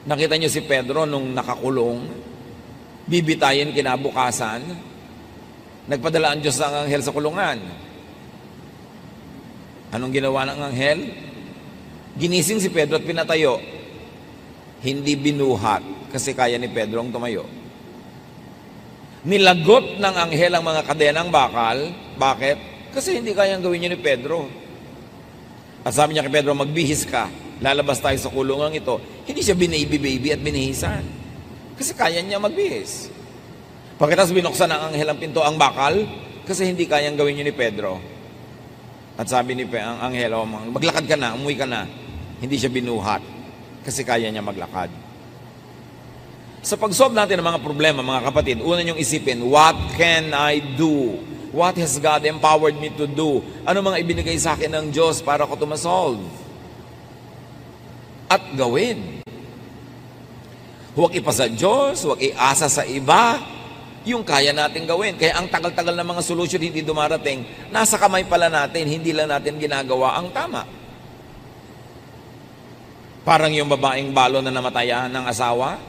Nakita niyo si Pedro nung nakakulong, bibitayin kinabukasan, nagpadala ang Diyos ng anghel sa kulungan. Anong ginawa ng anghel? Ginising si Pedro at pinatayo. Hindi binuhat kasi kaya ni Pedro ang tumayo. Nilagot ng anghel ang mga kadenang bakal. Bakit? Kasi hindi kayang gawin niya ni Pedro. At sabi niya kay Pedro, magbihis ka. Lalabas tayo sa kulungang ito. Hindi siya binaby-baby at binihisan. Kasi kaya niya magbihis. Pagkatapos binuksan ng anghel ang pinto ang bakal, kasi hindi kayang gawin niya ni Pedro. At sabi ni ang anghel, maglakad ka na, umuwi ka na. Hindi siya binuhat. Kasi kaya niya maglakad. Sa pag-solve natin ng mga problema, mga kapatid, una niyong isipin, what can I do? What has God empowered me to do? Ano mga ibinigay sa akin ng Diyos para ko ma-solve? At gawin. Huwag ipasa Diyos, huwag iasa sa iba, yung kaya natin gawin. Kaya ang tagal-tagal na mga solusyon hindi dumarating, nasa kamay pala natin, hindi lang natin ginagawa ang tama. Parang yung babaeng balo na namatayan ng asawa,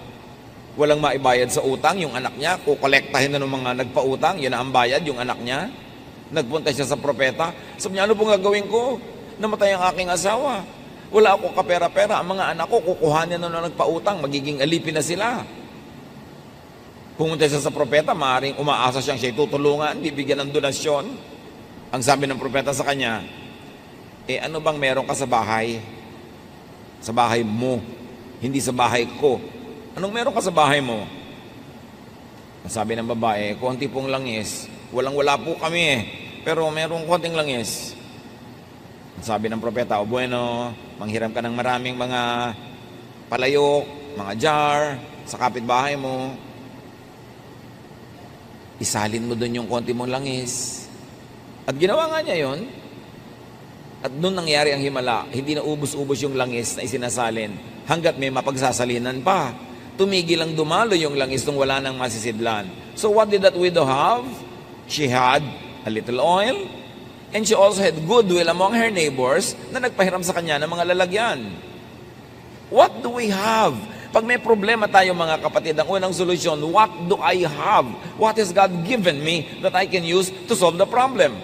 walang maibayad sa utang, yung anak niya, kukolektahin na ng mga nagpautang, yun ang bayad, yung anak niya. Nagpunta siya sa propeta, sabi niya, ano pong gagawin ko? Namatay ang aking asawa. Wala ako kapera-pera, ang mga anak ko, kukuhanin na nagpautang, magiging alipin na sila. Pumunta siya sa propeta, maaaring umaasa siyang siya tutulungan, bibigyan ng donasyon. Ang sabi ng propeta sa kanya, ano bang meron ka sa bahay? Sa bahay mo, hindi sa bahay ko. Anong meron ka sa bahay mo? Sabi ng babae, konti pong langis. Walang-wala po kami pero merong konting langis. Sabi ng propeta, o bueno, manghiram ka ng maraming mga palayok, mga jar, sa kapitbahay mo. Isalin mo doon yung konti mong langis. At ginawa nga niya yon. At doon nangyari ang himala, hindi na ubos-ubos yung langis na isinasalin hanggat may mapagsasalinan pa. Tumigil ang dumalo yung langis nung wala nang masisidlan. So what did that widow have? She had a little oil, and she also had goodwill among her neighbors na nagpahiram sa kanya ng mga lalagyan. What do we have? Pag may problema tayo mga kapatid, ang unang solusyon, what do I have? What has God given me that I can use to solve the problem?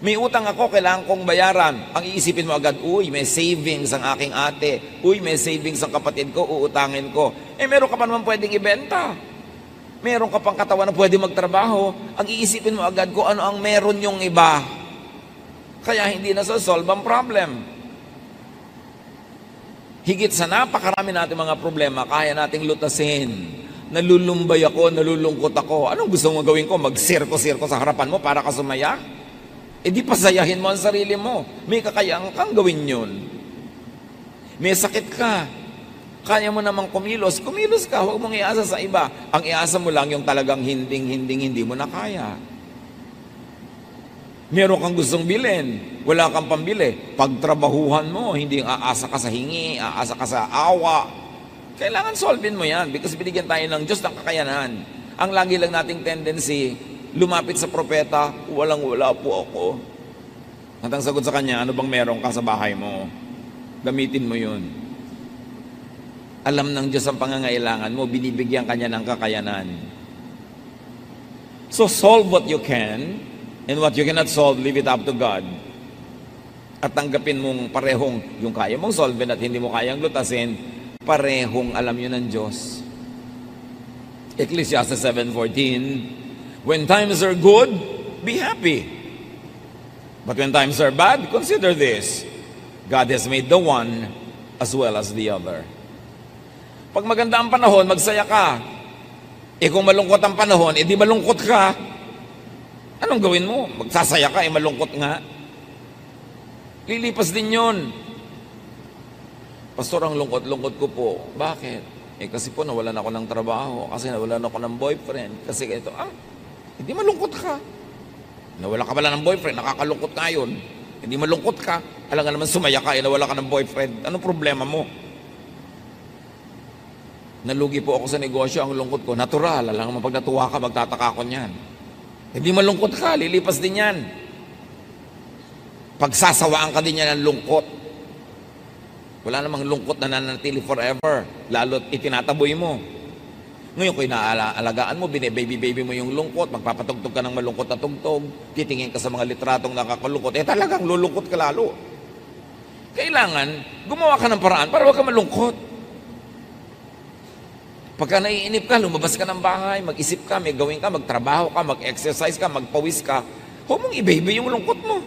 May utang ako, kailangan kong bayaran. Ang iisipin mo agad, uy, may savings ang aking ate. Uy, may savings ang kapatid ko, uutangin ko. Meron ka pa naman pwedeng ibenta. Meron ka pang katawan na pwede magtrabaho. Ang iisipin mo agad kung ano ang meron yung iba. Kaya hindi na solve ang problem. Higit sa napakarami natin mga problema, kaya nating lutasin. Nalulumbay ako, nalulungkot ako. Anong gusto mong gawin ko? Mag-sirko-sirko sa harapan mo para ka sumaya? Di pasayahin mo ang sarili mo. May kakayaan kang gawin yun. May sakit ka. Kaya mo namang kumilos. Kumilos ka, huwag mong iasa sa iba. Ang iasa mo lang yung talagang hindi mo na kaya. Meron kang gustong bilhin, wala kang pambili. Pagtrabahuhan mo, hindi aasa ka sa hingi, aasa ka sa awa. Kailangan solvein mo yan because binigyan tayo ng Diyos ng kakayanan. Ang lagi lang nating tendency, lumapit sa propeta, walang-wala po ako. At ang sagot sa kanya, ano bang meron ka sa bahay mo? Gamitin mo yun. Alam ng Diyos ang pangangailangan mo, binibigyan kanya ng kakayanan. So solve what you can, and what you cannot solve, leave it up to God. At tanggapin mong parehong, yung kaya mong solvein at hindi mo kayang lutasin, parehong alam yun ng Diyos. Ecclesiastes 7:14, when times are good, be happy. But when times are bad, consider this. God has made the one as well as the other. Pag maganda ang panahon, magsaya ka. Kung malungkot ang panahon, di malungkot ka. Anong gawin mo? Magsasaya ka, malungkot nga. Lilipas din yun. Pastor, ang lungkot-lungkot ko po. Bakit? Kasi po nawalan ako ng trabaho. Kasi nawalan ako ng boyfriend. Kasi ito, hindi malungkot ka. Nawala ka pala ng boyfriend, nakakalungkot ka yun. Hindi malungkot ka. Alam nga naman sumaya ka, nawala ka ng boyfriend. Anong problema mo? Nalugi po ako sa negosyo, ang lungkot ko. Natural, alam nga pag natuwa ka, magtataka ko niyan. Hindi malungkot ka, lilipas din yan. Pagsasawaan ka din yan ng lungkot. Wala namang lungkot na nananatili forever, lalo't itinataboy mo. Ngayon, kung inaalagaan mo, bine-baby-baby mo yung lungkot, magpapatugtog ka ng malungkot na tugtog, titingin ka sa mga litratong nakakalungkot, talagang lulungkot ka lalo. Kailangan, gumawa ka ng paraan para huwag ka malungkot. Pagka naiinip ka, lumabas ka ng bahay, mag-isip ka, may gawin ka, magtrabaho ka, mag-exercise ka, magpawis ka, huwag mong i-baby yung lungkot mo.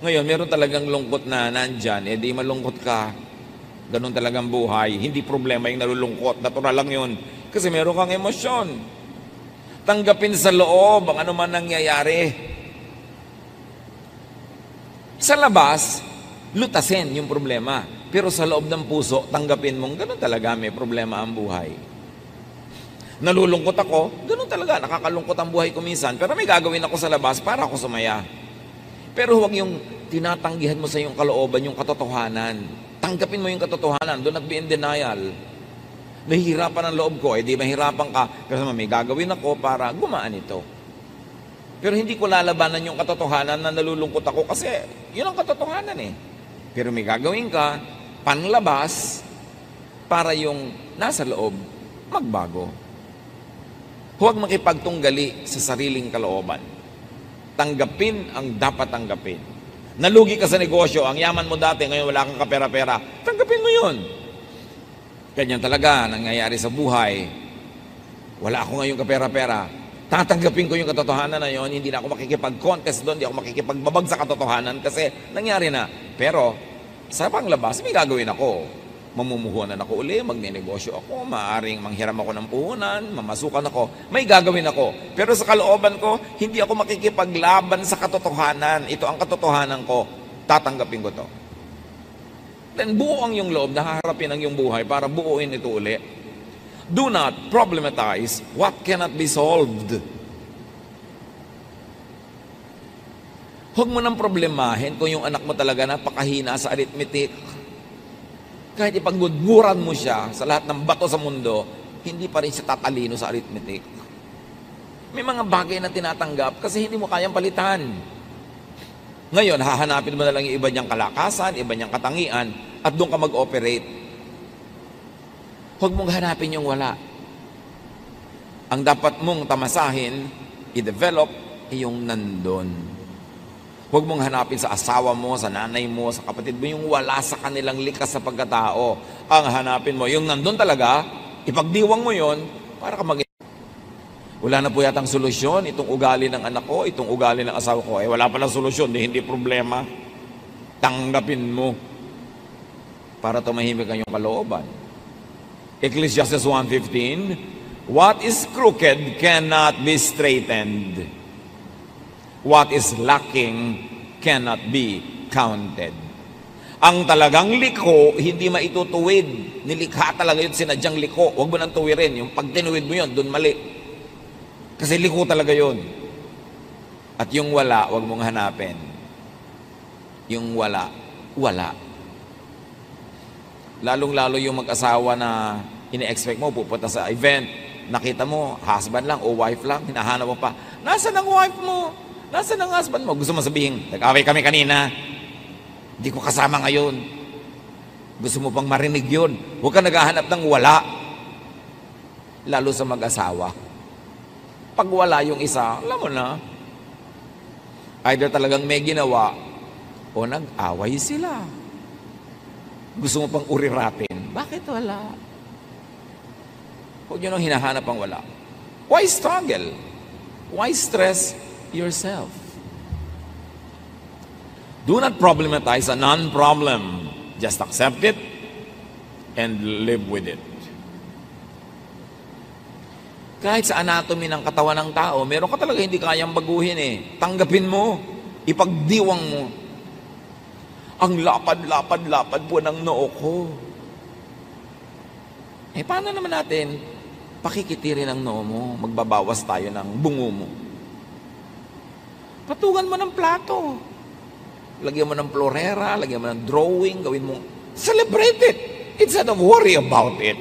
Ngayon, meron talagang lungkot na nandyan, di malungkot ka, ganun talagang buhay, hindi problema yung nalulungkot, natural lang yun, kasi meron kang emosyon. Tanggapin sa loob ang anuman nangyayari. Sa labas, lutasin yung problema, pero sa loob ng puso, tanggapin mong ganun talaga, may problema ang buhay. Nalulungkot ako, ganun talaga, nakakalungkot ang buhay ko minsan, pero may gagawin ako sa labas para ako sumaya. Pero huwag yung tinatanggihan mo sa iyong kalooban, yung katotohanan. Tanggapin mo yung katotohanan, do not be in denial. Nahihirapan ang loob ko, di mahirapan ka, kasi may gagawin ako para gumaan ito. Pero hindi ko lalabanan yung katotohanan na nalulungkot ako kasi yun ang katotohanan eh. Pero may gagawin ka, panlabas, para yung nasa loob, magbago. Huwag makipagtunggali sa sariling kalooban. Tanggapin ang dapat tanggapin. Nalugi ka sa negosyo, ang yaman mo dati, ngayon wala kang kapera-pera, tanggapin mo yun. Ganyan talaga, nangyayari sa buhay. Wala ako ngayon kapera-pera. Tatanggapin ko yung katotohanan na yun, hindi na ako makikipag-contest doon, hindi ako makikipagbabag sa katotohanan kasi nangyari na. Pero sa panglabas, may gagawin ako. Mamumuhunan ako uli, magnenegosyo ako, maaaring manghiram ako ng puhunan, mamasukan ako, may gagawin ako. Pero sa kalooban ko, hindi ako makikipaglaban sa katotohanan. Ito ang katotohanan ko, tatanggapin ko to. Then buo ang iyong loob, nahaharapin ang iyong buhay para buuin ito uli. Do not problematize what cannot be solved. Huwag mo nang problemahin kung yung anak mo talaga napakahina sa arithmetic. Kahit ipagmudmuran mo siya sa lahat ng bato sa mundo, hindi pa rin siya tatalino sa arithmetic. May mga bagay na tinatanggap kasi hindi mo kayang palitan. Ngayon, hahanapin mo na lang yung iba niyang kalakasan, iba niyang katangian, at doon ka mag-operate. Huwag mong hanapin yung wala. Ang dapat mong tamasahin, i-develop, yung nandun. Huwag mong hanapin sa asawa mo, sa nanay mo, sa kapatid mo, yung wala sa kanilang likas sa pagkatao. Ang hanapin mo, yung nandun talaga, ipagdiwang mo yon para ka mag- Wala na po yatang solusyon, itong ugali ng anak ko, itong ugali ng asawa ko. Wala palang solusyon, hindi problema. Tanggapin mo para tumahimik ang iyong kalooban. Ecclesiastes 1:15, what is crooked cannot be straightened. What is lacking cannot be counted. Ang talagang liko, hindi maitutuwid. Nilikha talaga yun, sinadyang liko. Huwag mo nang tuwirin. Yung pag tinuwid mo yun, dun mali. Kasi liko talaga yun. At yung wala, huwag mong hanapin. Yung wala, wala. Lalong-lalo yung mag-asawa na ini-expect mo, pupunta sa event, nakita mo, husband lang o wife lang, hinahanap mo pa, nasaan ang wife mo? Nasaan ang husband mo? Gusto mo sabihin, nag-away kami kanina, hindi ko kasama ngayon. Gusto mo pang marinig yun. Huwag ka naghahanap ng wala. Lalo sa mag-asawa. Pag wala yung isa, alam mo na, either talagang may ginawa o nag-away sila. Gusto mo pang uriratin. Bakit wala? Huwag nyo nang hinahanap ang wala. Why struggle? Why stress yourself? Do not problematize a non-problem. Just accept it and live with it. Kahit sa anatomy ng katawan ng tao, meron ka talaga hindi kayang baguhin eh. Tanggapin mo. Ipagdiwang mo. Ang lapad-lapad-lapad po ng noo ko. Paano naman natin pakikitirin ang noo mo? Magbabawas tayo ng bungo mo. Patungan mo ng plato. Lagyan mo ng florera, lagyan mo ng drawing, gawin mo, celebrate it instead of worry about it.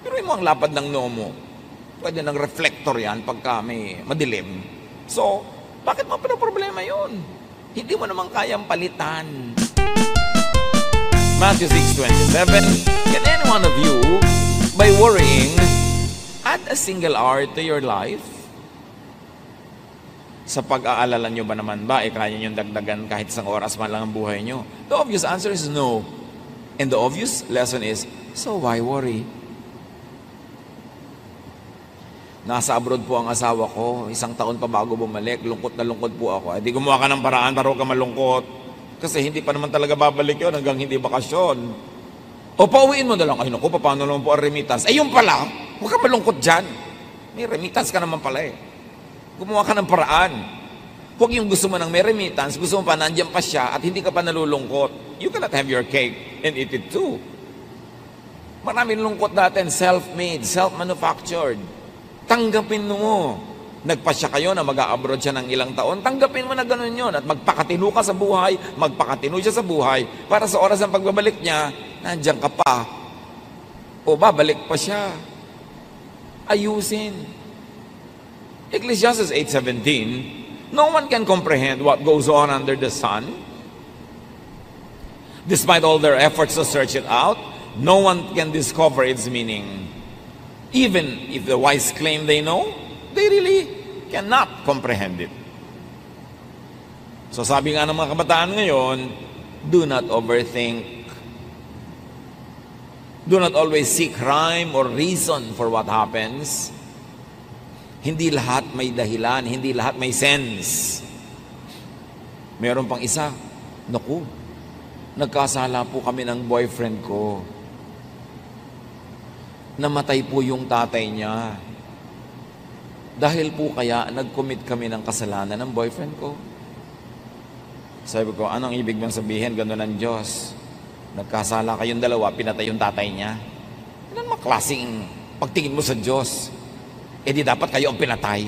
Pero mo ang lapad ng noo mo. Pwede ng reflector yan pagka may madilim. So, bakit mo pinaproblema yun? Hindi mo naman kayang palitan. Matthew 6:27, can any one of you, by worrying, add a single hour to your life? Sa pag-aalala nyo ba naman ba, kaya nyo dagdagan kahit isang oras man lang ang buhay nyo? The obvious answer is no. And the obvious lesson is, so why worry? Nasa abroad po ang asawa ko, 1 taon pa bago bumalik, lungkot na lungkot po ako. Di gumawa ka ng paraan para huwag ka malungkot. Kasi hindi pa naman talaga babalik yun hanggang hindi bakasyon. O pauwiin mo na lang, ay naku, paano naman po ang remittance? Yun pala, huwag ka malungkot dyan. May remittance ka naman pala eh. Gumawa ka ng paraan. Huwag yung gusto mo ng may remittance, gusto mo pa nandiyan pa siya at hindi ka pa nalulungkot. You cannot have your cake and eat it too. Maraming lungkot natin, self-made, self-manufactured. Tanggapin mo. Nagpasya kayo na mag-a-abroad siya ng ilang taon, tanggapin mo na ganun yun at magpakatino ka sa buhay, magpakatino siya sa buhay para sa oras ng pagbabalik niya, nandiyan ka pa. O babalik pa siya. Ayusin. Ecclesiastes 8:17, no one can comprehend what goes on under the sun. Despite all their efforts to search it out, no one can discover its meaning. Even if the wise claim they know, they really cannot comprehend it. So sabi nga ng mga kabataan ngayon, do not overthink. Do not always seek rhyme or reason for what happens. Hindi lahat may dahilan, hindi lahat may sense. Meron pang isa, naku, nagkasala po kami ng boyfriend ko. Namatay po yung tatay niya. Dahil po kaya nag-commit kami ng kasalanan ng boyfriend ko. Sabi ko, anong ibig mong sabihin? Ganun ang Diyos. Nagkasala kayong dalawa, pinatay yung tatay niya. Ano naman klaseng pagtingin mo sa Diyos? Di dapat kayo ang pinatay.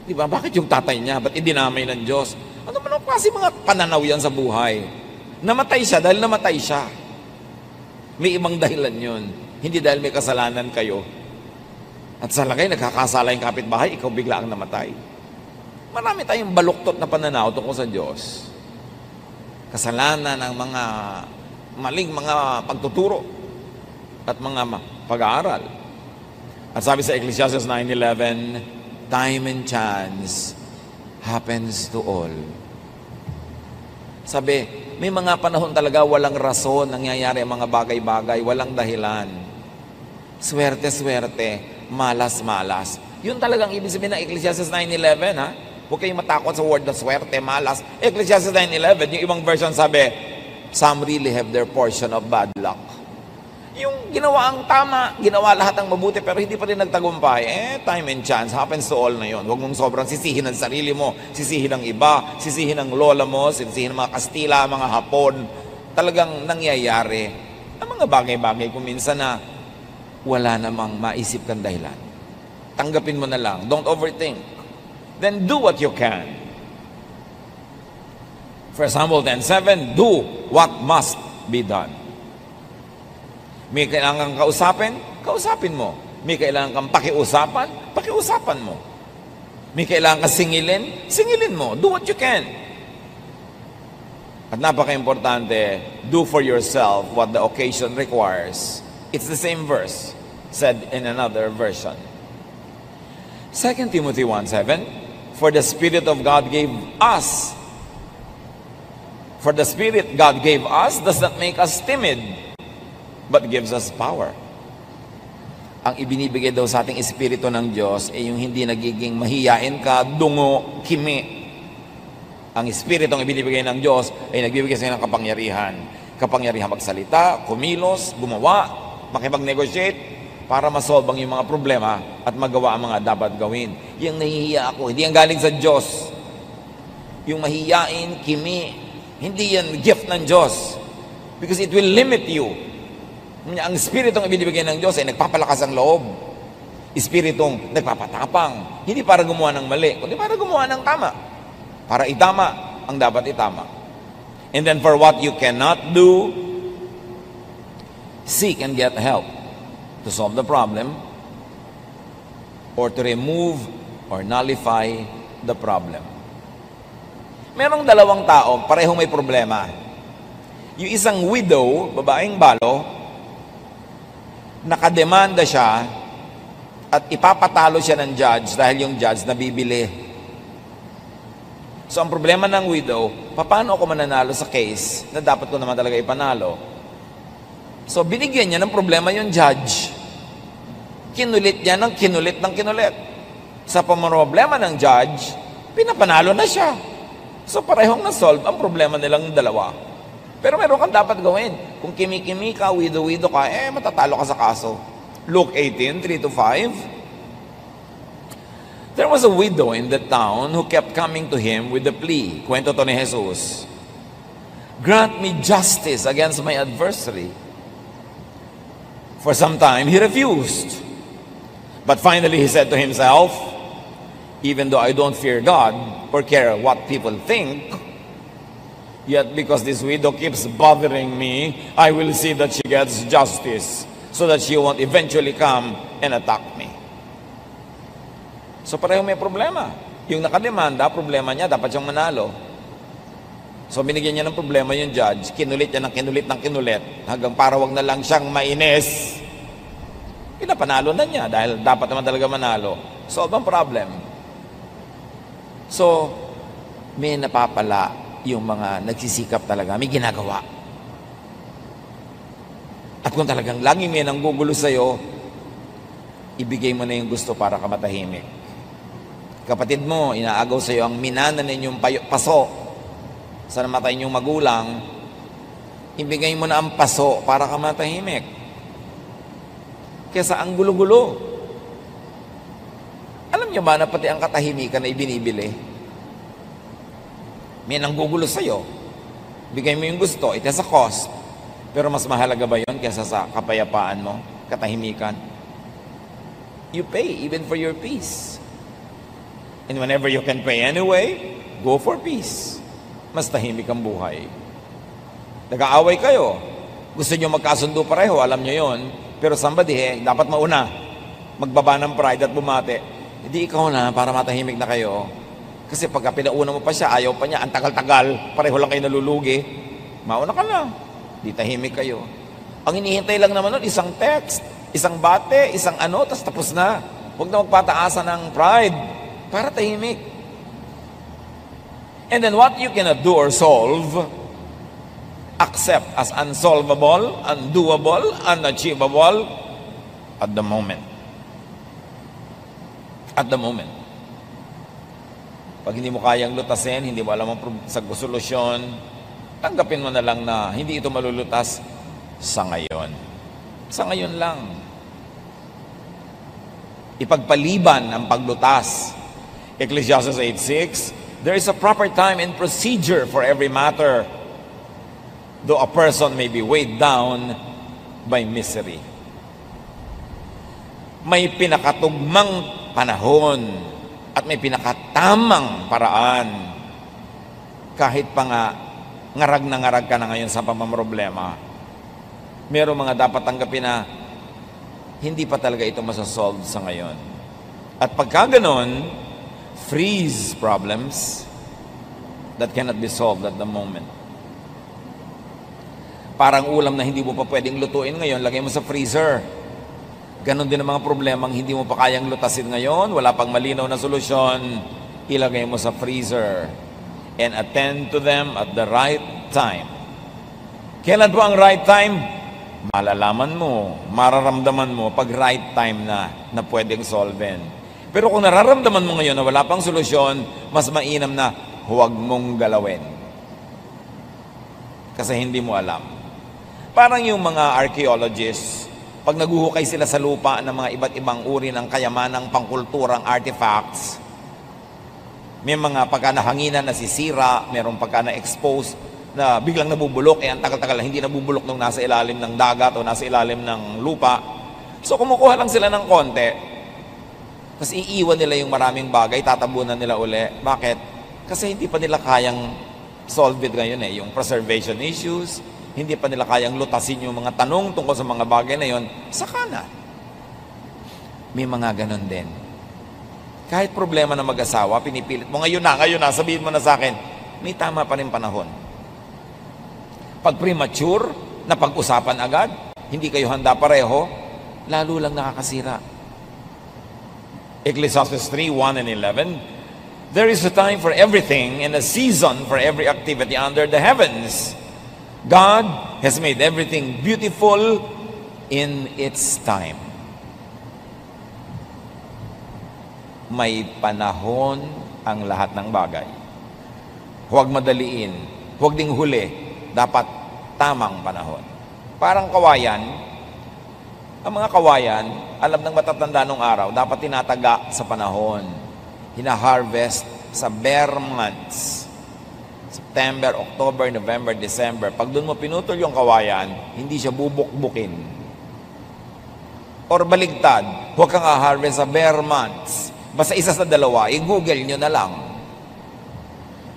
Di ba? Bakit yung tatay niya? Ba't idinamay ng Diyos? Ano man ang klase mga pananaw yan sa buhay? Namatay siya dahil namatay siya. May ibang dahilan yun. Hindi dahil may kasalanan kayo. At sa lagay, nagkakasala yung kapitbahay, ikaw bigla ang namatay. Marami tayong baluktot na pananaw tungkol sa Diyos. Kasalanan ng mga maling mga pagtuturo at mga pag-aaral. At sabi sa Ecclesiastes 9:11, time and chance happens to all. Sabi, may mga panahon talaga walang rason nangyayari ang mga bagay-bagay, walang dahilan. Swerte-swerte, malas-malas. Yun talagang ibig sabihin ng Ecclesiastes 9:11, ha? Huwag kayong matakot sa word na swerte, malas. Ecclesiastes 9:11, yung ibang version sabi, some really have their portion of bad luck. Yung ginawa ang tama, ginawa lahat ang mabuti, pero hindi pa rin nagtagumpay, time and chance happens to all na yun. Huwag mong sobrang sisihin ang sarili mo, sisihin ang iba, sisihin ang lola mo, sisihin ang mga Kastila, mga Hapon. Talagang nangyayari ang mga bagay-bagay kung minsan na wala namang maisip kang dahilan. Tanggapin mo na lang. Don't overthink. Then do what you can. 1 Samuel 10:7, do what must be done. May kailangan kang kausapin, kausapin mo. May kailangan kang pakiusapan, pakiusapan mo. May kailangan kang singilin, singilin mo. Do what you can. At napaka-importante, do for yourself what the occasion requires. It's the same verse, said in another version. 2 Timothy 1:7, for the Spirit God gave us does not make us timid, but gives us power. Ang ibinibigay daw sa ating Espiritu ng Diyos ay yung hindi nagiging mahiyain ka, dungo, kimi. Ang Espiritu ang ibinibigay ng Diyos ay nagbibigay sa inyo ng kapangyarihan. Kapangyarihan magsalita, kumilos, gumawa, makipag-negotiate para masolve ang yung mga problema at magawa ang mga dapat gawin. Yung nahihiya ako, hindi yan galing sa Diyos. Yung mahiyain, kimi, hindi yan gift ng Diyos. Because it will limit you. Ang Espiritong ibinibigay ng Diyos ay nagpapalakas ang loob. Espiritong nagpapatapang. Hindi para gumawa ng mali, kundi para gumawa ng tama. Para itama ang dapat itama. And then for what you cannot do, seek and get help to solve the problem or to remove or nullify the problem. Merong dalawang tao, parehong may problema. Yung isang widow, babaeng balo, nakademanda siya at ipapatalo siya ng judge dahil yung judge nabibili. So ang problema ng widow, paano ako mananalo sa case na dapat ko naman talaga ipanalo? So binigyan niya ng problema yung judge. Kinulit niya ng kinulit ng kinulit. Sa problema ng judge, pinapanalo na siya. So parehong na-solve ang problema nilang dalawa. Pero meron kang dapat gawin. Kung kimi-kimi ka, widow-widow ka, matatalo ka sa kaso. Luke 18, 3-5. There was a widow in the town who kept coming to him with the plea. Kwento to ni Jesus. Grant me justice against my adversary. For some time, he refused. But finally, he said to himself, even though I don't fear God or care what people think, yet because this widow keeps bothering me, I will see that she gets justice so that she won't eventually come and attack me. So pareho may problema. Yung nakademanda, problema niya, dapat siyang manalo. So binigyan niya ng problema yung judge, kinulit niya ng kinulit, hanggang para wag na lang siyang mainis. Pinapanalo na niya dahil dapat naman talaga manalo. Solve ang problem. So, may napapala yung mga nagsisikap talaga, may ginagawa. At kung talagang laging may nanggugulo sa'yo, ibigay mo na yung gusto para ka matahimik. Kapatid mo, inaagaw sa'yo ang minana ninyong paso sa namatay ninyong magulang, ibigay mo na ang paso para ka matahimik. Kesa ang gulo-gulo. Alam niyo ba na pati ang katahimikan na ibinibili? May nanggugulo sa'yo. Bigay mo yung gusto, it has a cost. Pero mas mahalaga ba yun kesa sa kapayapaan mo, katahimikan? You pay even for your peace. And whenever you can pay anyway, go for peace. Mas tahimik ang buhay. Nag-aaway kayo. Gusto nyo magkasundo pareho, alam nyo yon. Pero somebody, dapat mauna. Magbaba ng pride at bumate. Hindi ikaw na para matahimik na kayo. Kasi pagka pinauna mo pa siya, ayaw pa niya, ang tagal-tagal, pareho lang kayo nalulugi, mauna ka na. Di tahimik kayo. Ang inihintay lang naman nun, isang text, isang bate, isang tapos na. Huwag na magpataasan ng pride para tahimik. And then what you cannot do or solve, accept as unsolvable, undoable, unachievable at the moment. At the moment. Pag hindi mo kayang lutasin, hindi mo alam ang solusyon, tanggapin mo na lang na hindi ito malulutas sa ngayon. Sa ngayon lang. Ipagpaliban ang paglutas. Ecclesiastes 8:6, there is a proper time and procedure for every matter, though a person may be weighed down by misery. May pinakatugmang panahon at may pinakatamang paraan. Kahit pa nga ngarag na ngarag ka na ngayon sa pamamroblema, merong mga dapat tanggapin na hindi pa talaga ito masasolve sa ngayon. At pagka ganon, freeze problems that cannot be solved at the moment. Parang ulam na hindi mo pa pwedeng lutuin ngayon, lagay mo sa freezer. Ganon din ang mga problemang hindi mo pa kayang lutasin ngayon, wala pang malinaw na solusyon, ilagay mo sa freezer and attend to them at the right time. Kailan po ang right time? Malalaman mo, mararamdaman mo pag right time na pwedeng solven. Pero kung nararamdaman mo ngayon na wala pang solusyon, mas mainam na huwag mong galawin. Kasi hindi mo alam. Parang yung mga archaeologists, pag naguhukay sila sa lupa ng mga iba't ibang uri ng kayamanang pangkulturang artifacts, may mga pagka nahanginan nasisira, mayroong pagka na-expose na biglang nabubulok, ang tagal-tagal hindi nabubulok nung nasa ilalim ng dagat o nasa ilalim ng lupa. So kumukuha lang sila ng konti, tapos iiwan nila yung maraming bagay, tatabunan nila uli. Bakit? Kasi hindi pa nila kayang solve it ngayon yung preservation issues, hindi pa nila kayang lutasin yung mga tanong tungkol sa mga bagay na yon, saka na. May mga ganon din. Kahit problema na mag-asawa, pinipilit mo, ngayon na, sabihin mo na sa akin, may tama pa rin panahon. Pag premature, na pag-usapan agad, hindi kayo handa pareho, lalo lang nakakasira. Ecclesiastes 3:1 and 11, there is a time for everything and a season for every activity under the heavens. God has made everything beautiful in its time. May panahon ang lahat ng bagay. Huwag madaliin, huwag ding huli, dapat tamang panahon. Parang kawayan, ang mga kawayan, alam ng matatanda nung araw, dapat tinataga sa panahon. Hina-harvest sa bare months. September, October, November, December. Pag doon mo pinutol yung kawayan, hindi siya bubukbukin. Or baligtad, huwag kang harvest sa bare months. Basta isa sa dalawa, i-google nyo na lang.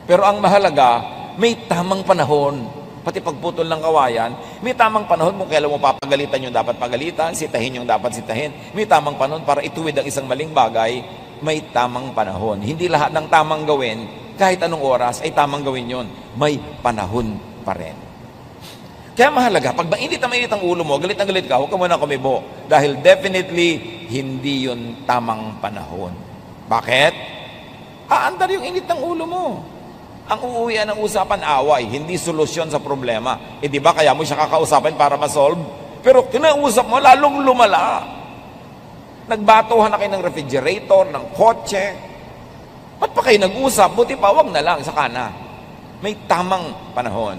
Pero ang mahalaga, may tamang panahon. Pati pagputol ng kawayan, may tamang panahon kung kailan mo papagalitan yung dapat pagalitan, sitahin yung dapat sitahin. May tamang panahon para ituwid ang isang maling bagay, may tamang panahon. Hindi lahat ng tamang gawin, kahit anong oras, ay tamang gawin yon. May panahon pa rin. Kaya mahalaga, pag mainit ang ulo mo, galit na galit ka, huwag ka muna kumibo. Dahil definitely, hindi yun tamang panahon. Bakit? Aandar yung init ng ulo mo. Ang uuwian ng usapan, away, hindi solusyon sa problema. Di ba kaya mo siya kakausapin para ma-solve? Pero kinausap mo, lalong lumala. Nagbatuhan na kayo ng refrigerator, ng kotse. Ba't pa kayo nag-usap? Buti pa, wag na lang, saka na. May tamang panahon.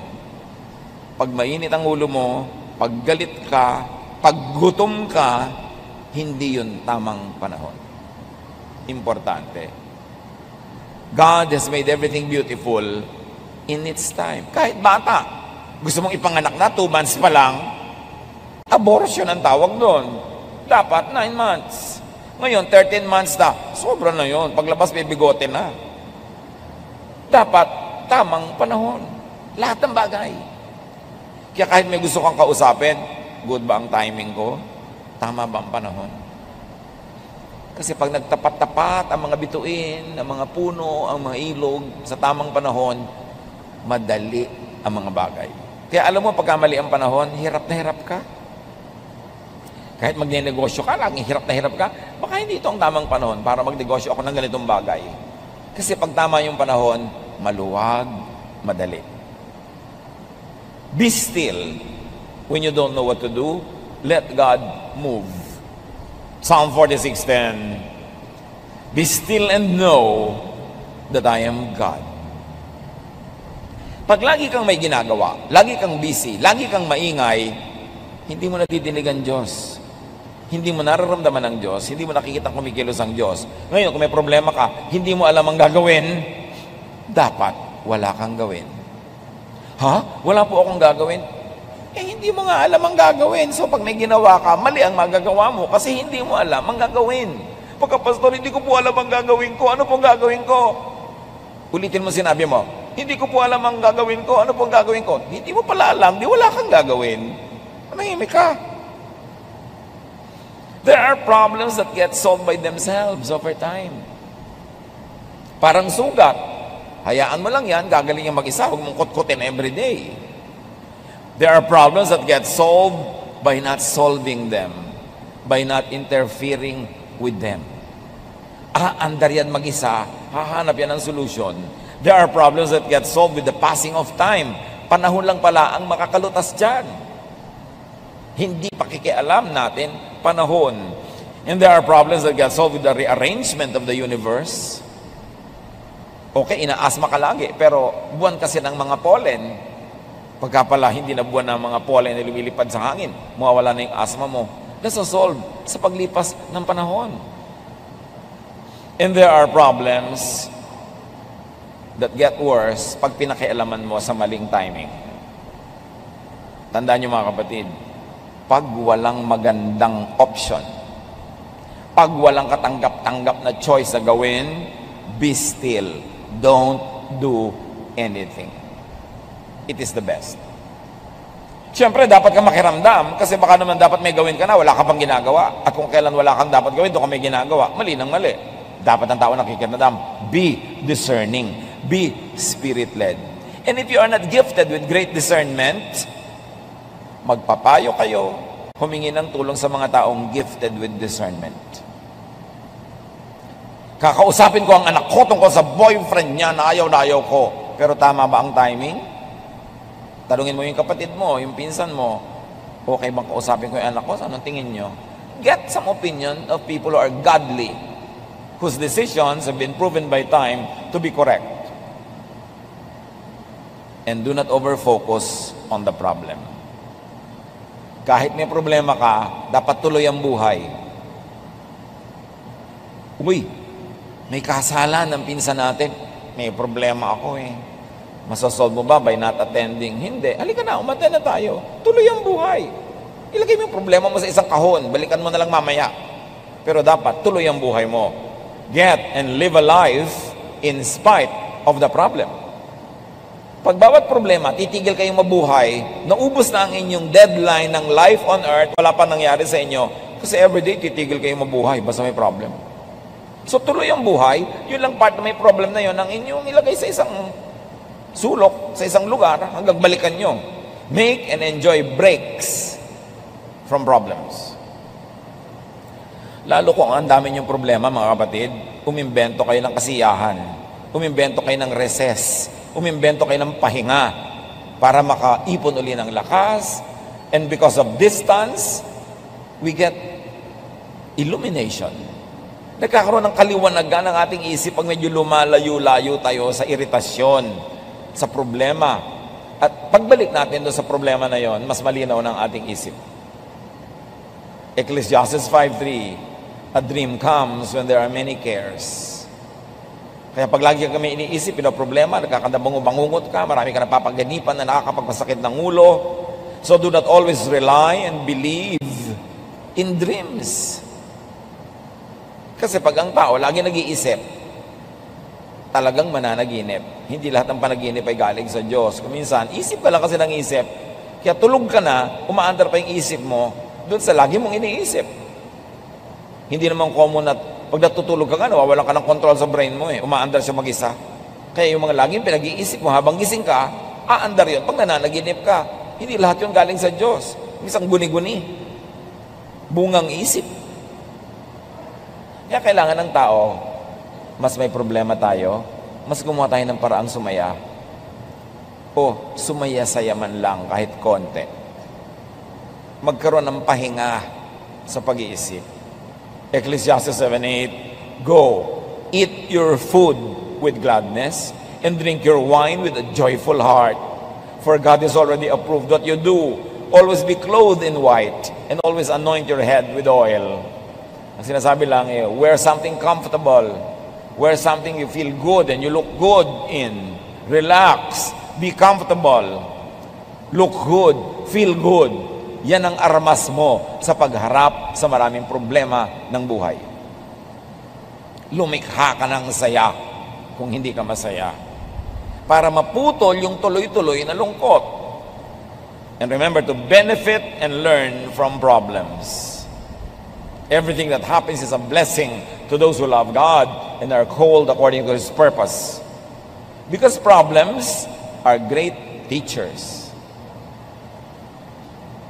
Pag mainit ang ulo mo, pag galit ka, pag gutom ka, hindi yun tamang panahon. Importante. God has made everything beautiful in its time. Kahit bata, gusto mong ipanganak na, 2 months pa lang, abortion ang tawag doon. Dapat 9 months. Ngayon, 13 months na, sobra na yon. Paglabas, may bigote na. Dapat tamang panahon. Lahat ng bagay. Kaya kahit may gusto kang kausapin, good ba ang timing ko? Tama ba ang panahon? Kasi pag nagtapat-tapat ang mga bituin, ang mga puno, ang mga ilog, sa tamang panahon, madali ang mga bagay. Kaya alam mo, pagka mali ang panahon, hirap na hirap ka. Kahit magne-negosyo ka, laging hirap na hirap ka, baka hindi ito ang tamang panahon para magnegosyo ako ng ganitong bagay. Kasi pag tama yung panahon, maluwag, madali. Be still when you don't know what to do. Let God move. Psalm 46:10, be still and know that I am God. Pag lagi kang may ginagawa, lagi kang busy, lagi kang maingay, hindi mo nadidinig ang Diyos. Hindi mo nararamdaman ang Diyos, hindi mo nakikita kumikilos ang Diyos. Ngayon, kung may problema ka, hindi mo alam ang gagawin, dapat wala kang gawin. Ha? Wala po akong gagawin? Hindi mo nga alam ang gagawin. So pag may ginawa ka, mali ang magagawa mo kasi hindi mo alam ang gagawin. Pagka, pastor, hindi ko po alam ang gagawin ko. Ano pong gagawin ko? Ulitin mo sinabi mo, hindi ko po alam ang gagawin ko. Ano pong gagawin ko? Hindi mo pala alam, di wala kang gagawin. Manahimik ka. There are problems that get solved by themselves over time. Parang sugat. Hayaan mo lang yan, gagaling yung mag-isa. Huwag mong kutkutin every day. There are problems that get solved by not solving them, by not interfering with them. Andar yan mag-isa, hahanap yan ng solution. There are problems that get solved with the passing of time. Panahon lang pala ang makakalutas dyan. Hindi pakikialam natin, panahon. And there are problems that get solved with the rearrangement of the universe. Okay, inaasma ka lagi, pero buwan kasi ng mga pollen. Pagka pala hindi na buwan ng mga pollen na lumilipad sa hangin, mawawala na yung asma mo. Nasosolve sa paglipas ng panahon. And there are problems that get worse pag pinakialaman mo sa maling timing. Tandaan niyo mga kapatid, pag walang magandang option, pag walang katanggap-tanggap na choice na gawin, be still. Don't do anything. It is the best. Siyempre, dapat ka makiramdam kasi baka naman dapat may gawin ka na, wala ka pang ginagawa. At kung kailan wala kang dapat gawin, doon ka may ginagawa. Mali ng mali. Dapat ang tao nakikiramdam. Be discerning. Be spirit-led. And if you are not gifted with great discernment, magpapayo kayo, humingi ng tulong sa mga taong gifted with discernment. Kakausapin ko ang anak ko tungkol sa boyfriend niya na ayaw ko. Pero tama ba ang timing? Tanungin mo yung kapatid mo, yung pinsan mo, okay bang kausapin ko yung anak ko? Anong tingin nyo? Get some opinion of people who are godly, whose decisions have been proven by time to be correct. And do not over-focus on the problem. Kahit may problema ka, dapat tuloy ang buhay. Uy, may kasalan ng pinsan natin. May problema ako eh. Masasolve mo ba by not attending? Hindi. Halika na, umattend na tayo. Tuloy ang buhay. Ilagay mo yung problema mo sa isang kahon. Balikan mo na lang mamaya. Pero dapat, tuloy ang buhay mo. Get and live a life in spite of the problem. Pag bawat problema, titigil kayong mabuhay, naubos na ang inyong deadline ng life on earth, wala pa nangyari sa inyo. Kasi everyday, titigil kayong mabuhay basta may problem. So tuloy ang buhay, yun lang part na may problem na yun, ang inyong ilagay sa isang sulok, sa isang lugar, hanggang balikan nyo. Make and enjoy breaks from problems. Lalo kung ang dami nyong problema, mga kapatid, umimbento kayo ng kasiyahan, umimbento kayo ng recess, umimbento kayo ng pahinga para makaipon uli ng lakas. And because of distance, we get illumination. Nagkakaroon ng kaliwanagan ng ating isip pag medyo lumalayo-layo tayo sa iritasyon, sa problema. At pagbalik natin doon sa problema na yon, mas malinaw ng ating isip. Ecclesiastes 5:3, a dream comes when there are many cares. Kaya pag lagi kami iniisip, problema, nagkakabangungot ka, marami ka napapaganipan na nakakapagpasakit ng ulo. So do not always rely and believe in dreams. Kasi pag ang tao lagi nag-iisip, talagang mananaginip. Hindi lahat ng panaginip ay galing sa Diyos. Kuminsan, isip ka lang kasi ng isip. Kaya tulog ka na, umaandar pa yung isip mo, doon sa lagi mong iniisip. Hindi naman common at pag natutulog ka nga, nawawalan ka ng control sa brain mo eh. Umaandar siya mag-isa. Kaya yung mga laging pinag-iisip mo, habang gising ka, aandar yun. Pag nananaginip ka, hindi lahat yun galing sa Diyos. Isang guni-guni. Bungang isip. Kaya kailangan ng tao, mas may problema tayo, mas gumawa tayo ng paraang sumaya. O sumaya-saya man lang kahit konti. Magkaroon ng pahinga sa pag-iisip. Ecclesiastes 7:8, go, eat your food with gladness and drink your wine with a joyful heart. For God has already approved what you do. Always be clothed in white and always anoint your head with oil. Ang sinasabi lang wear something comfortable. Wear something you feel good and you look good in. Relax. Be comfortable. Look good. Feel good. Yan ang armas mo sa pagharap sa maraming problema ng buhay. Lumikha ka ng saya kung hindi ka masaya. Para maputol yung tuloy-tuloy na lungkot. And remember to benefit and learn from problems. Everything that happens is a blessing to those who love God and are called according to His purpose. Because problems are great teachers.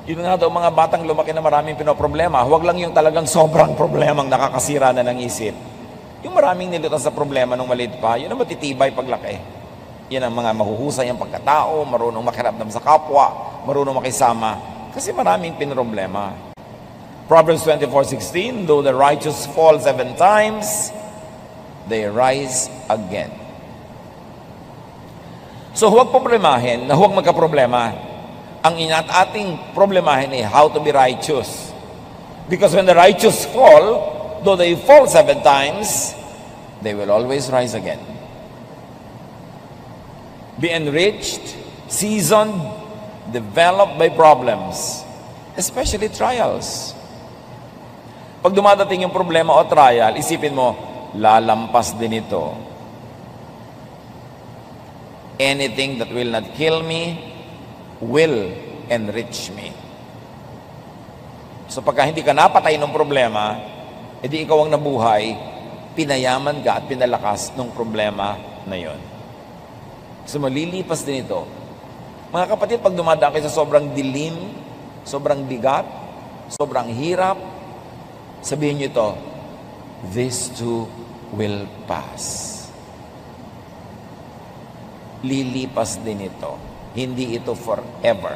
Yun nga daw mga batang lumaki na maraming pinoproblema. Huwag lang yung talagang sobrang problemang nakakasira na ng isip. Yung maraming nilutan sa problema nung maliit pa, yun ang matitibay paglaki. Yan ang mga mahuhusay ang pagkatao, marunong makiramdam sa kapwa, marunong makisama. Kasi maraming pinroblema. Proverbs 24:16, though the righteous fall 7 times, they rise again. So huwag problemahin na huwag magka-problema. Ang ating problemahin ay how to be righteous. Because when the righteous fall, though they fall 7 times, they will always rise again. Be enriched, seasoned, developed by problems, especially trials. Pag dumadating yung problema o trial, isipin mo, lalampas din ito. Anything that will not kill me will enrich me. So pagka hindi ka napatay ng problema, edi ikaw ang nabuhay, pinayaman ka at pinalakas ng problema na yon. So malilipas din ito. Mga kapatid, pag dumadaan kayo sa sobrang dilim, sobrang bigat, sobrang hirap, sabihin nyo ito, this too will pass. Lilipas din ito. Hindi ito forever.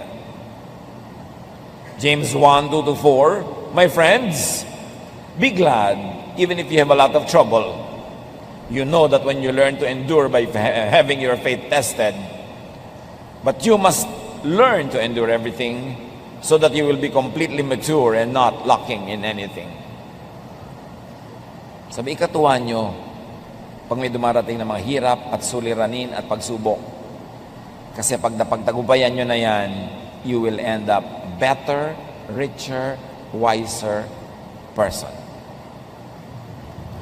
James 1:2-4, my friends, be glad even if you have a lot of trouble. You know that when you learn to endure by having your faith tested, but you must learn to endure everything so that you will be completely mature and not lacking in anything. Sabi, ikatuwa nyo, pag may dumarating na mga hirap at suliranin at pagsubok. Kasi pag napagtagumpayan nyo na yan, you will end up better, richer, wiser person.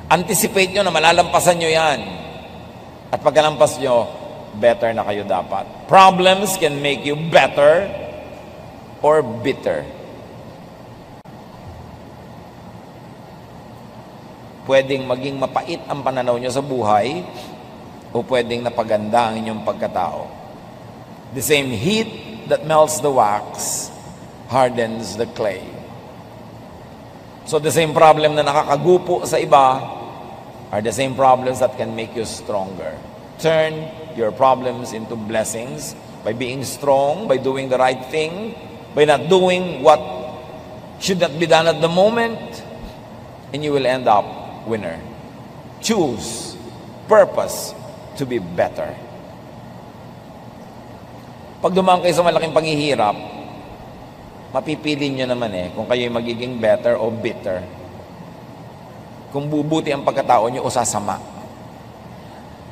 Anticipate nyo na malalampasan nyo yan. At pagkalampas nyo, better na kayo dapat. Problems can make you better or bitter. Pwedeng maging mapait ang pananaw nyo sa buhay o pwedeng napaganda ang inyong pagkatao. The same heat that melts the wax hardens the clay. So the same problem na nakakagupo sa iba are the same problems that can make you stronger. Turn your problems into blessings by being strong, by doing the right thing, by not doing what should not be done at the moment, and you will end up winner. Choose purpose to be better. Pag dumaan kayo sa malaking paghihirap, mapipili nyo naman kung kayo magiging better o bitter. Kung bubuti ang pagkatao nyo o sasama.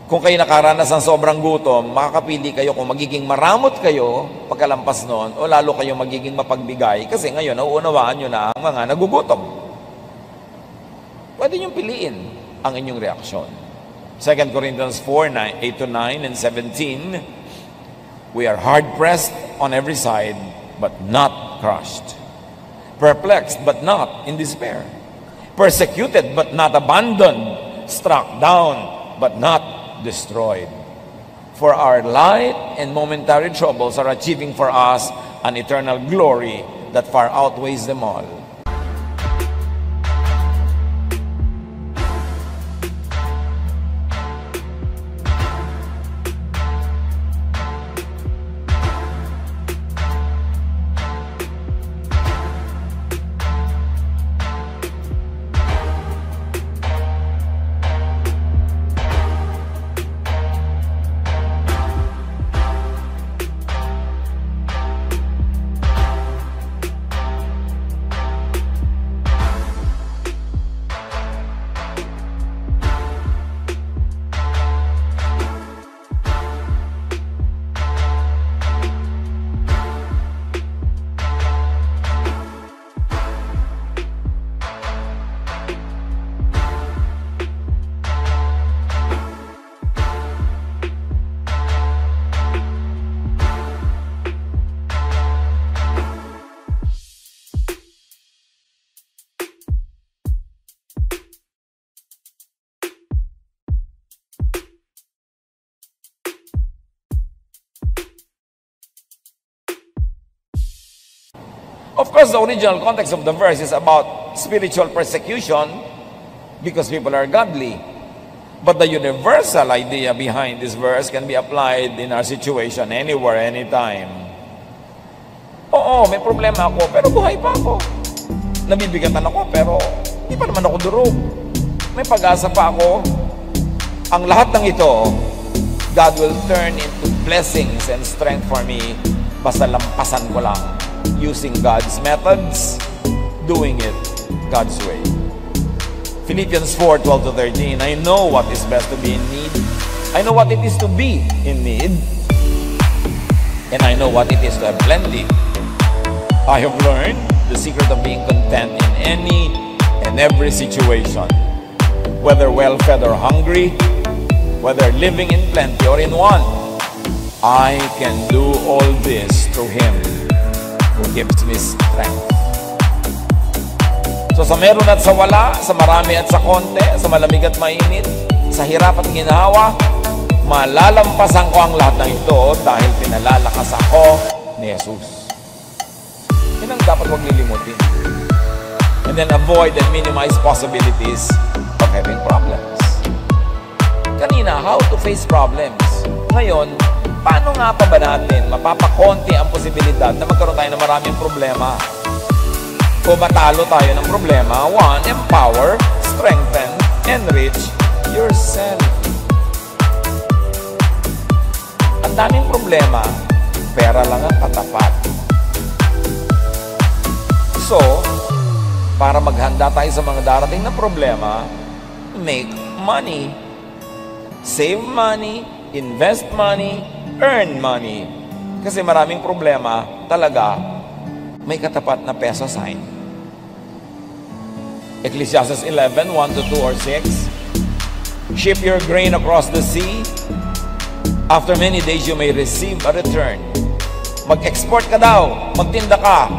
Kung kayo nakaranas ng sobrang gutom, makakapili kayo kung magiging maramot kayo pagkalampas noon o lalo kayo magiging mapagbigay kasi ngayon nauunawaan nyo na ang mga nagugutom. Pwede niyong piliin ang inyong reaksyon. 2 Corinthians 4:8-9 and 17, we are hard-pressed on every side, but not crushed. Perplexed, but not in despair. Persecuted, but not abandoned. Struck down, but not destroyed. For our light and momentary troubles are achieving for us an eternal glory that far outweighs them all. Of course, the original context of the verse is about spiritual persecution because people are godly. But the universal idea behind this verse can be applied in our situation anywhere, anytime. Oo, may problema ako, pero buhay pa ako. Nabibigatan ako, pero di pa naman ako durog. May pag-asa pa ako. Ang lahat ng ito, God will turn into blessings and strength for me basta lampasan ko lang. Using God's methods, doing it God's way. Philippians 4:12-13, I know what is best to be in need. I know what it is to be in need. And I know what it is to have plenty. I have learned the secret of being content in any and every situation. Whether well-fed or hungry, whether living in plenty or in want, I can do all this through Him who gives me strength. So sa meron at sa wala, sa marami at sa konti, sa malamig at mainit, sa hirap at ginhawa, Malalampasan ko ang lahat ng ito dahil pinalalakas ako ni Jesus. Yan ang dapat huwag lilimutin. And then avoid and minimize possibilities of having problems. Kanina, how to face problems. Ngayon, paano nga pa ba natin mapapakonti ang posibilidad na magkaroon tayo ng maraming problema? O matalo tayo ng problema? 1. Empower, strengthen, enrich yourself. Ang daming problema, pera lang ang katapat. So, para maghanda tayo sa mga darating na problema, make money. Save money, invest money, earn money. Kasi maraming problema talaga may katapat na peso sign. Ecclesiastes 11, 1-2 or 6. Ship your grain across the sea. After many days, you may receive a return. Mag-export ka daw, magtinda ka.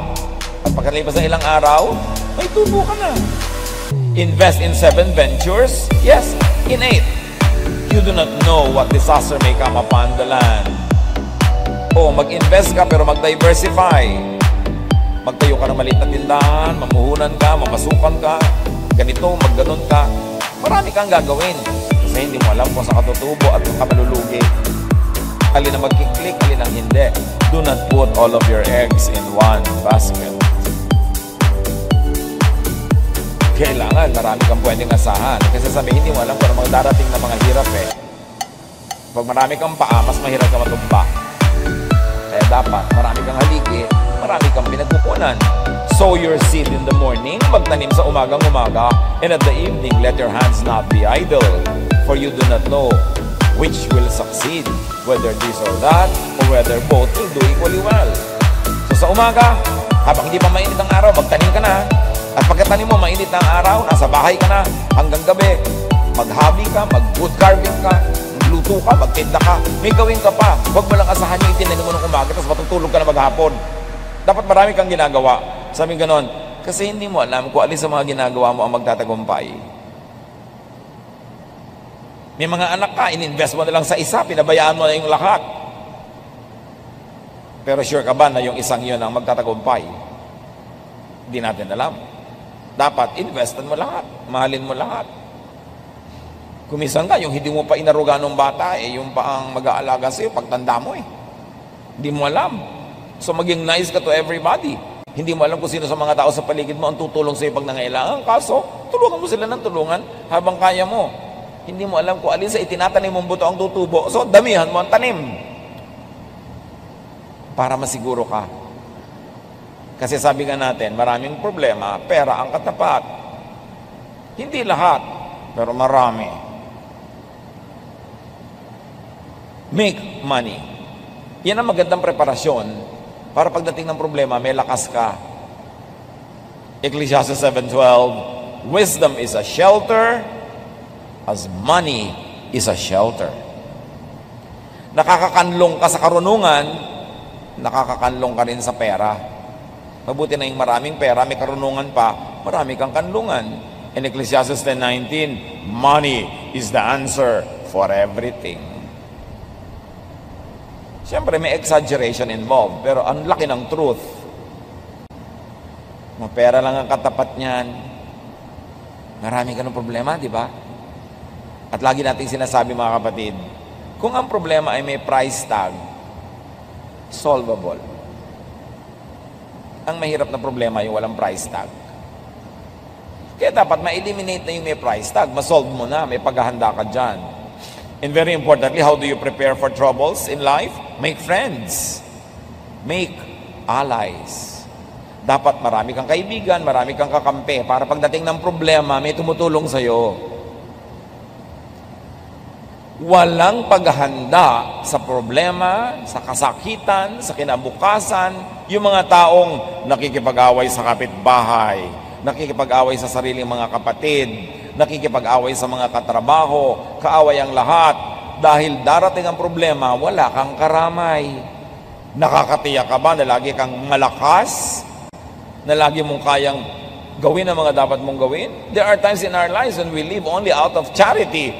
At pagkalipas ng ilang araw, may tubo ka na. Invest in 7 ventures? Yes, in 8. You do not know what disaster may come upon the land. O mag-invest ka pero mag-diversify. Magtayo ka ng maliit na tindahan, mamuhunan ka, mamasukan ka, ganito, magganon ka. Marami kang gagawin. Kasi hindi mo alam kung saan ka tutubo at kung ka malulugi. Alin ang magkiklik, alin ang hindi. Do not put all of your eggs in one basket. Kailangan, marami kang pwedeng asahan. Kasi sabi, hindi mo alam kung ano mga darating na mga hirap eh. Pag marami kang paa, mas mahirap ka matumba. Kaya dapat, marami kang haligi, marami kang pinagkukunan. Sow your seed in the morning, magtanim sa umagang-umaga, and at the evening, let your hands not be idle. For you do not know which will succeed, whether this or that, or whether both will do equally well. So sa umaga, habang hindi pa mainit ang araw, magtanim ka na. At pagkatanim mo, mainit na ang araw, nasa bahay ka na, hanggang gabi, maghabi ka, mag-wood carving ka, magluto ka, magtinda ka, may gawin ka pa. Huwag mo lang asahan yung itinanim mo ng umaga, tapos matutulog ka na maghapon. Dapat marami kang ginagawa. Sabi ganon, kasi hindi mo alam kung alin sa mga ginagawa mo ang magtatagumpay. May mga anak ka, in-invest mo na lang sa isa, pinabayaan mo na yung lahat. Pero sure ka ba na yung isang yun ang magtatagumpay? Hindi natin alam. Dapat, investan mo lahat. Mahalin mo lahat. Kumisan ka, yung hindi mo pa inaruga ng bata, yung pa ang mag-aalaga sa'yo, pagtanda mo eh. Hindi mo alam. So maging nice ka to everybody. Hindi mo alam kung sino sa mga tao sa paligid mo ang tutulong sa'yo pag nangailangan. Kaso, tulungan mo sila ng tulungan habang kaya mo. Hindi mo alam kung alin sa itinatanim mong buto ang tutubo. So, damihan mo ang tanim. Para masiguro ka. Kasi sabi nga natin, maraming problema, pera ang katapat. Hindi lahat, pero marami. Make money. Yan ang magandang preparasyon para pagdating ng problema, may lakas ka. Ecclesiastes 7:12, wisdom is a shelter as money is a shelter. Nakakakanlong ka sa karunungan, nakakakanlong ka rin sa pera. Mabuti na yung maraming pera, may karunungan pa, marami kang kanlungan. In Ecclesiastes 10:19, money is the answer for everything. Siyempre, may exaggeration involved, pero ang laki ng truth. Mapera lang ang katapat niyan. Marami ka ng problema, di ba? At lagi natin sinasabi, mga kapatid, kung ang problema ay may price tag, solvable. Ang mahirap na problema yung walang price tag. Kaya dapat ma-eliminate na yung may price tag. Ma-solve mo na, may paghahanda ka dyan. And very importantly, how do you prepare for troubles in life? Make friends. Make allies. Dapat marami kang kaibigan, marami kang kakampi para pagdating ng problema, may tumutulong sa'yo. Walang paghahanda sa problema, sa kasakitan, sa kinabukasan, yung mga taong nakikipag-away sa kapitbahay, nakikipag-away sa sariling mga kapatid, nakikipag-away sa mga katrabaho, kaaway ang lahat. Dahil darating ang problema, wala kang karamay. Nakakatiyak ka ba na lagi kang malakas? Na lagi mong kayang gawin ang mga dapat mong gawin? There are times in our lives when we live only out of charity.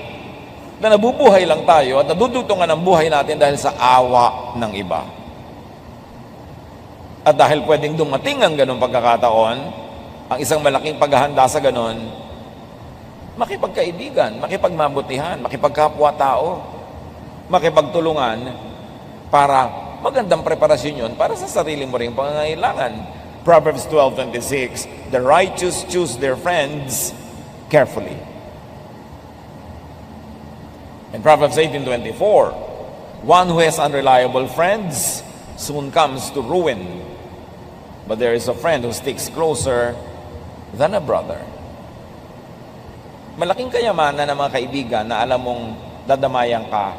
na nabubuhay lang tayo at nadudugtungan ang buhay natin dahil sa awa ng iba. At dahil pwedeng dumating ang ganong pagkakataon, ang isang malaking paghahanda sa ganon, makipagkaibigan, makipagmabutihan, makipagkapwa-tao, makipagtulungan para magandang preparasyon yun para sa sarili mo ring pangangailangan. Proverbs 12:26, the righteous choose their friends carefully. In Proverbs 18:24, one who has unreliable friends soon comes to ruin, but there is a friend who sticks closer than a brother. Malaking kayamanan ng mga kaibigan na alam mong dadamayan ka.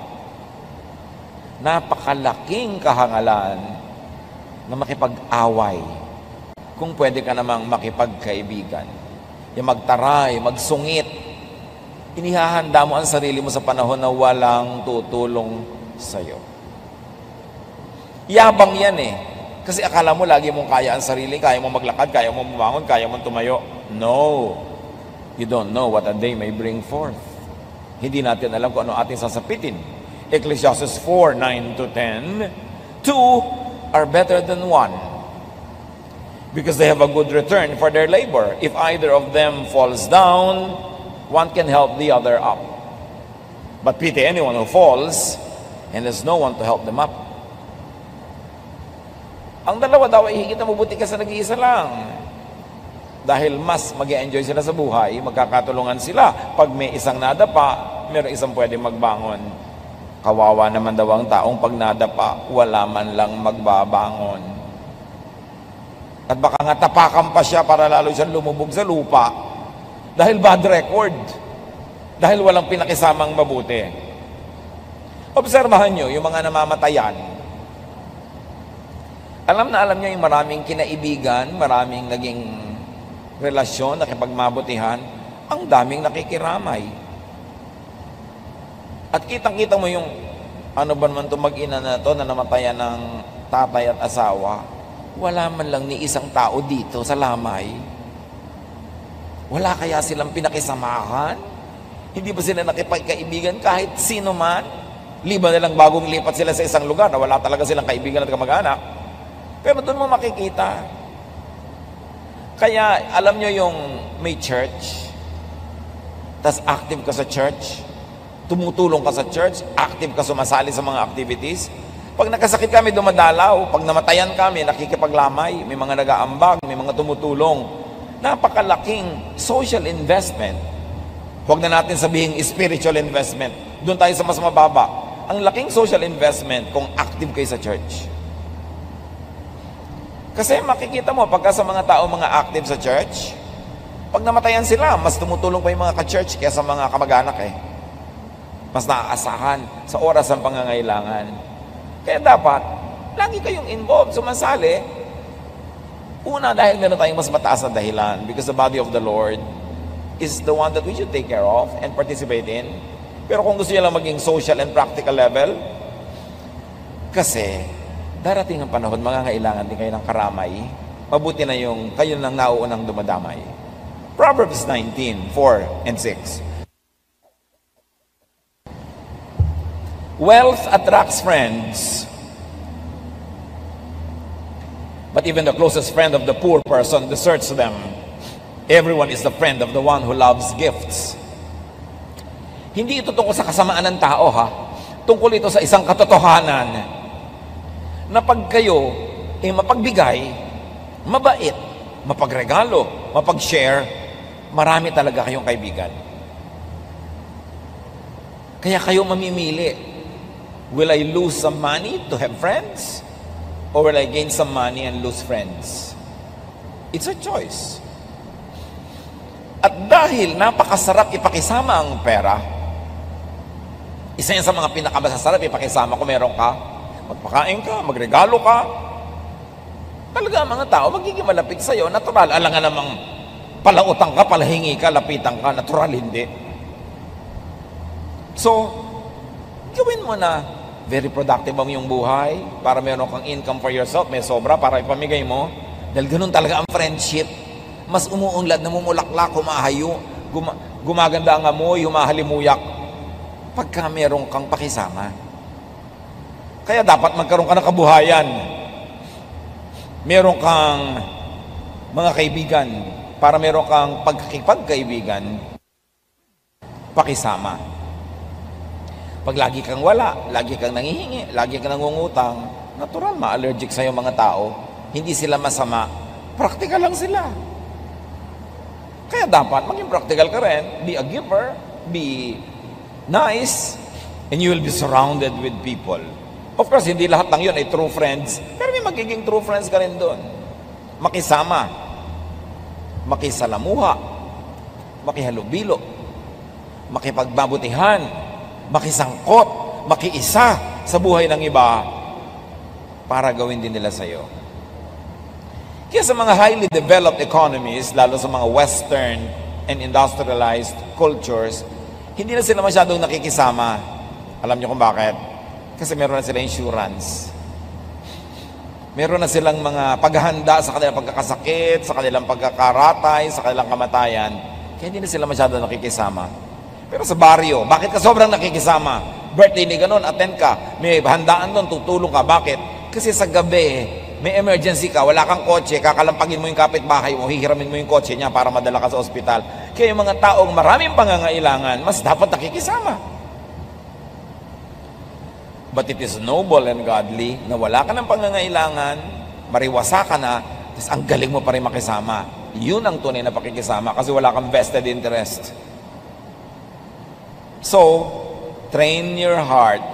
Napakalaking kahangalan na makipag-away kung pwede ka namang makipagkaibigan. Yung magtaray, magsungit. Inihahanda mo ang sarili mo sa panahon na walang tutulong sa'yo. Yabang yan eh. Kasi akala mo lagi mong kaya ang sarili, kaya mong maglakad, kaya mong bumangon, kaya mong tumayo. No. You don't know what a day may bring forth. Hindi natin alam kung ano ating sasapitin. Ecclesiastes 4:9-10, two are better than one, because they have a good return for their labor. If either of them falls down, one can help the other up. But pity anyone who falls, and there's no one to help them up. Ang dalawa daw ay higit na mabuti ka sa nag-iisa lang. Dahil mas mag-enjoy sila sa buhay, magkakatulungan sila. Pag may isang nadapa, mayroong isang pwede magbangon. Kawawa naman daw ang taong pag nadapa, wala man lang magbabangon. At baka nga tapakan pa siya para lalo siyang lumubog sa lupa. Dahil bad record. Dahil walang pinakisamang mabuti. Obserbahan nyo yung mga namamatayan. Alam na alam niyo yung maraming kinaibigan, maraming naging relasyon, nakipagbabutihan, ang daming nakikiramay. At kitang-kita mo yung ano ba naman itong mag-ina na to na namatayan ng tatay at asawa. Wala man lang ni isang tao dito sa lamay. Wala kaya silang pinakisamahan? Hindi ba sila nakipagkaibigan kahit sino man? Liban na lang bagong lipat sila sa isang lugar na wala talaga silang kaibigan at kamag-anak. Pero doon mo makikita. Kaya alam nyo yung may church, tas active ka sa church, tumutulong ka sa church, active ka sumasali sa mga activities. Pag nakasakit kami, dumadalaw. Pag namatayan kami, nakikipaglamay. May mga nag-aambag, may mga tumutulong. Napakalaking social investment. Huwag na natin sabihin spiritual investment. Doon tayo sa mas mababa. Ang laking social investment kung active kayo sa church. Kasi makikita mo, pagka sa mga tao mga active sa church, pag namatayan sila, mas tumutulong pa yung mga ka-church kaysa mga kamag-anak eh. Mas naaasahan sa oras ng pangangailangan. Kaya dapat, lagi kayong involved, sumasali. Una, dahil meron tayong mas mataas na dahilan, because the body of the Lord is the one that we should take care of and participate in. Pero kung gusto nyo lang maging social and practical level, kasi darating ang panahon, mangangailangan din kayo ng karamay. Mabuti na yung kayo nang nauunang dumadamay. Proverbs 19:4-6. Wealth attracts friends, but even the closest friend of the poor person deserts them. Everyone is the friend of the one who loves gifts. Hindi ito tungkol sa kasamaan ng tao, ha? Tungkol ito sa isang katotohanan na pag kayo mapagbigay, mabait, mapagregalo, mapag-share, marami talaga kayong kaibigan. Kaya kayo mamimili. Will I lose some money to have friends? Or will I gain some money and lose friends? It's a choice. At dahil napakasarap ipakisama ang pera, isa yan sa mga pinakamasasarap ipakisama kung meron ka, magpakain ka, magregalo ka, talaga mga tao magiging malapit sa'yo, natural. Alangan namang palautang ka, palahingi ka, lapitan ka, natural hindi. So, gawin mo na very productive ang iyong buhay para meron kang income for yourself, may sobra para ipamigay mo. Dahil ganun talaga ang friendship. Mas umuunlad, namumulaklak, humahayo, gumaganda ang amoy, humahalimuyak. pagka meron kang pakisama. Kaya dapat magkaroon ka ng kabuhayan. Meron kang mga kaibigan para meron kang pagkakipagkaibigan, pakisama. Pag lagi kang wala, lagi kang nangihingi, lagi kang nangungutang, natural ma-allergic sa'yo mga tao. Hindi sila masama. Practical lang sila. Kaya dapat maging practical ka rin. Be a giver, be nice, and you will be surrounded with people. Of course, hindi lahat ng yun ay true friends, pero may magiging true friends ka rin doon. Makisama, makisalamuha, makihalubilo, makipagbabutihan, makisangkot, makiisa sa buhay ng iba para gawin din nila sa'yo. Kaya sa mga highly developed economies, lalo sa mga Western and industrialized cultures, hindi na sila masyadong nakikisama. Alam niyo kung bakit? Kasi meron na sila insurance. Meron na silang mga paghahanda sa kanilang pagkakasakit, sa kanilang pagkakaratay, sa kanilang kamatayan. Kaya hindi na sila masyadong nakikisama. Pero sa baryo, bakit ka sobrang nakikisama? Birthday ni ganun, attend ka. May handaan doon, tutulong ka. Bakit? Kasi sa gabi, may emergency ka, wala kang kotse, kakalampagin mo yung kapitbahay mo, hihiramin mo yung kotse niya para madala ka sa ospital. Kaya yung mga taong maraming pangangailangan, mas dapat nakikisama. But it is noble and godly na wala ka ng pangangailangan, mariwasa ka na, tapos ang galing mo pa rin makisama. Yun ang tunay na pakikisama kasi wala kang vested interest. So, train your heart,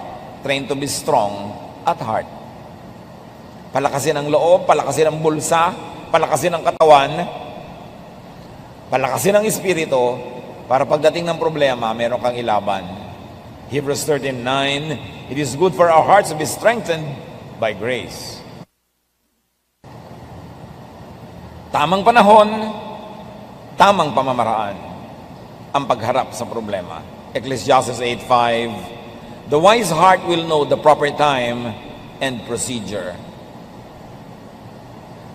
train to be strong at heart. Palakasin ang loob, palakasin ang bulsa, palakasin ang katawan, palakasin ang espiritu, para pagdating ng problema, meron kang ilaban. Hebrews 13:9, it is good for our hearts to be strengthened by grace. Tamang panahon, tamang pamamaraan ang pagharap sa problema. Ecclesiastes 8:5, the wise heart will know the proper time and procedure.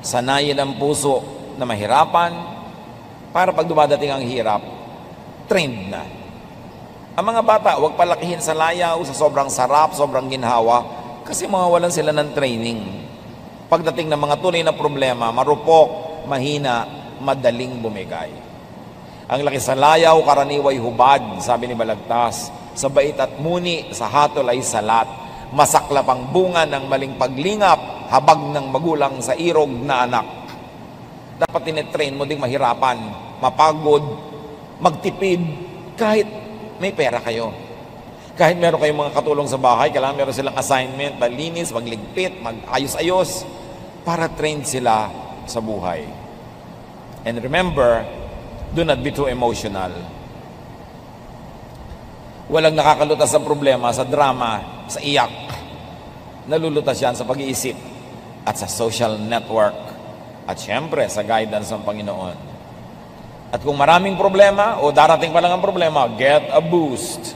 Sanayin ang puso na mahirapan para pag dumadating ang hirap, trained na. Ang mga bata, huwag palakihin sa layaw, sa sobrang sarap, sobrang ginhawa, kasi mawawalan sila ng training. Pagdating ng mga tunay na problema, marupok, mahina, madaling bumigay. Ang laki sa layaw, karaniway hubad, sabi ni Balagtas, sa bait at muni, sa hatol ay salat. Masaklap ang bunga ng maling paglingap, habag ng magulang sa irog na anak. Dapat tinetrain mo ding mahirapan, mapagod, magtipid, kahit may pera kayo. Kahit meron kayong mga katulong sa bahay, kailangan meron silang assignment, malinis, magligpit, mag-ayos-ayos, para train sila sa buhay. And remember, do not be too emotional. Walang nakakalutas sa problema, sa drama, sa iyak. Nalulutas yan sa pag-iisip at sa social network at syempre sa guidance ng Panginoon. At kung maraming problema o darating pa lang ang problema, get a boost.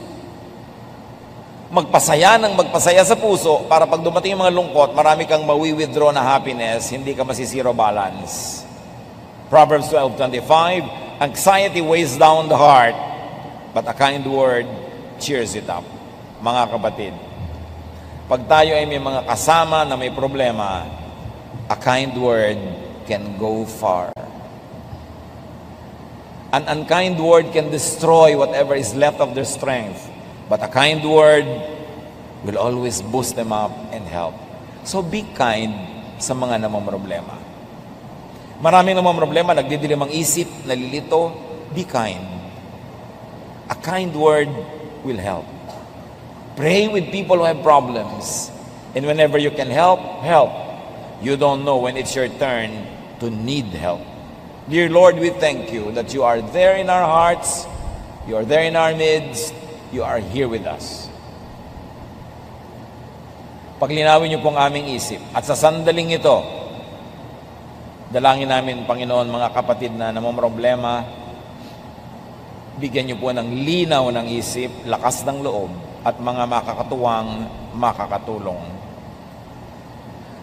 Magpasaya ng magpasaya sa puso para pag dumating yung mga lungkot, marami kang mawi-withdraw na happiness, hindi ka masisiro balance. Proverbs 12:25, anxiety weighs down the heart, but a kind word cheers it up. Mga kapatid, pag tayo ay may mga kasama na may problema, a kind word can go far. An unkind word can destroy whatever is left of their strength, but a kind word will always boost them up and help. So be kind sa mga namamroblema. Maraming namamroblema, nagdidilim ang isip, nalilito, be kind. A kind word will help. Pray with people who have problems. And whenever you can help, help. You don't know when it's your turn to need help. Dear Lord, we thank you that you are there in our hearts, you are there in our midst, you are here with us. Paglinawin niyo pong aming isip. At sa sandaling ito, dalangin namin, Panginoon, mga kapatid na namamroblema, bigyan niyo po ng linaw ng isip, lakas ng loob, at mga makakatuwang makakatulong.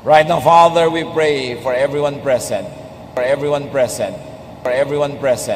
Right now, Father, we pray for everyone present, for everyone present, for everyone present.